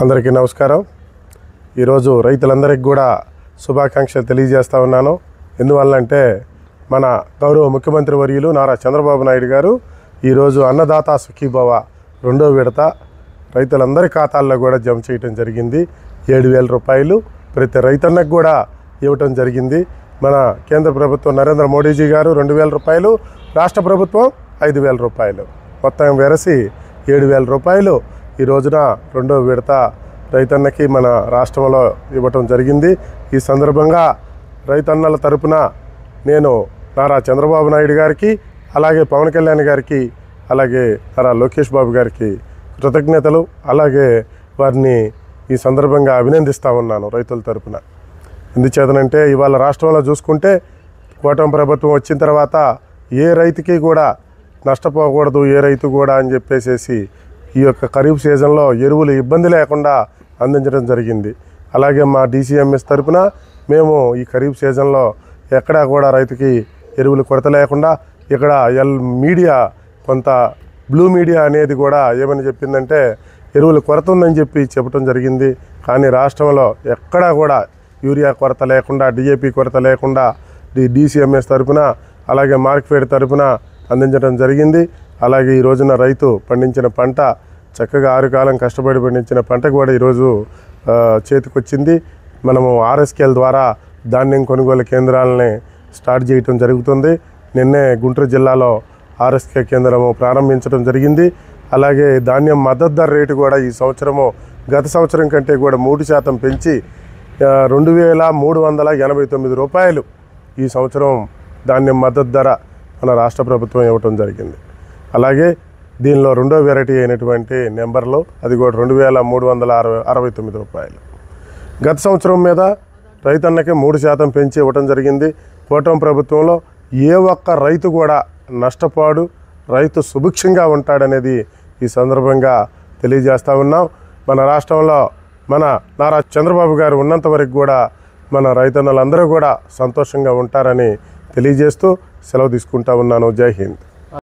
అందరికీ నమస్కారం। ఈరోజు రైతులందరికీ కూడా శుభాకాంక్షలు తెలియజేస్తా ఉన్నాను। ఎందువల్లంటే మన గౌరవ ముఖ్యమంత్రి వర్యులు నారా చంద్రబాబు నాయుడు గారు ఈరోజు అన్నదాత సుఖీభవ రెండో విడత రైతులందరి ఖాతాల్లో కూడా జమ చేయడం జరిగింది। 7,000 రూపాయలు ప్రతి రైతన్నకు కూడా ఇవ్వటం జరిగింది। మన కేంద్ర ప్రభుత్వం నరేంద్ర మోడీజీ గారు 2,000 రూపాయలు, రాష్ట్ర ప్రభుత్వం 5,000 రూపాయలు, మొత్తం వెరసి 7,000 రూపాయలు ఈ రోజున రెండో విడత రైతన్నకి మన రాష్ట్రంలో ఇవ్వటం జరిగింది। ఈ సందర్భంగా రైతన్నల తరపున నేను నారా చంద్రబాబు నాయుడు గారికి, అలాగే పవన్ కళ్యాణ్ గారికి, అలాగే నారా లోకేష్ బాబు గారికి కృతజ్ఞతలు, అలాగే వారిని ఈ సందర్భంగా అభినందిస్తూ ఉన్నాను రైతుల తరపున। ఎందుచేతనంటే ఇవాళ రాష్ట్రంలో చూసుకుంటే కూటమి ప్రభుత్వం వచ్చిన తర్వాత ఏ రైతుకి కూడా నష్టపోకూడదు, ఏ రైతు కూడా అని చెప్పేసి ఈ యొక్క ఖరీఫ్ సీజన్లో ఎరువులు ఇబ్బంది లేకుండా అందించడం జరిగింది। అలాగే మా DCMS తరపున మేము ఈ ఖరీఫ్ సీజన్లో ఎక్కడా కూడా రైతుకి ఎరువులు కొరత లేకుండా ఇక్కడ మీడియా కొంత బ్లూ మీడియా అనేది కూడా ఏమని చెప్పిందంటే ఎరువులు కొరత ఉందని చెప్పడం జరిగింది। కానీ రాష్ట్రంలో ఎక్కడా కూడా యూరియా కొరత లేకుండా, DAP కొరత లేకుండా DCMS తరపున అలాగే మార్కెట్ తరపున అందించడం జరిగింది। అలాగే ఈ రోజున రైతు పండించిన పంట చక్కగా 6 కాలం కష్టపడి పండించిన పంట కూడా ఈరోజు చేతికొచ్చింది। మనము RSKల ద్వారా ధాన్యం కొనుగోలు కేంద్రాలని స్టార్ట్ చేయటం జరుగుతుంది। నిన్నే గుంటూరు జిల్లాలో RSK కేంద్రము ప్రారంభించడం జరిగింది। అలాగే ధాన్యం మద్దతు ధర రేటు కూడా ఈ సంవత్సరము గత సంవత్సరం కంటే కూడా 3% పెంచి 2,389 రూపాయలు ఈ సంవత్సరం ధాన్యం మద్దతు ధర మన రాష్ట్ర ప్రభుత్వం ఇవ్వటం జరిగింది। అలాగే దీనిలో రెండో వెరైటీ అయినటువంటి నెంబర్లు అది కూడా 2,369 రూపాయలు గత సంవత్సరం మీద రైతన్నకి 3% పెంచి ఇవ్వటం జరిగింది। కూటమి ప్రభుత్వంలో ఏ ఒక్క రైతు కూడా నష్టపోడు, రైతు సుభిక్షంగా ఉంటాడనేది ఈ సందర్భంగా తెలియజేస్తూ ఉన్నాం। మన రాష్ట్రంలో మన నారా చంద్రబాబు గారు ఉన్నంత వరకు కూడా మన రైతన్నలందరూ కూడా సంతోషంగా ఉంటారని తెలియజేస్తూ సెలవు తీసుకుంటా ఉన్నాను। జై హింద్।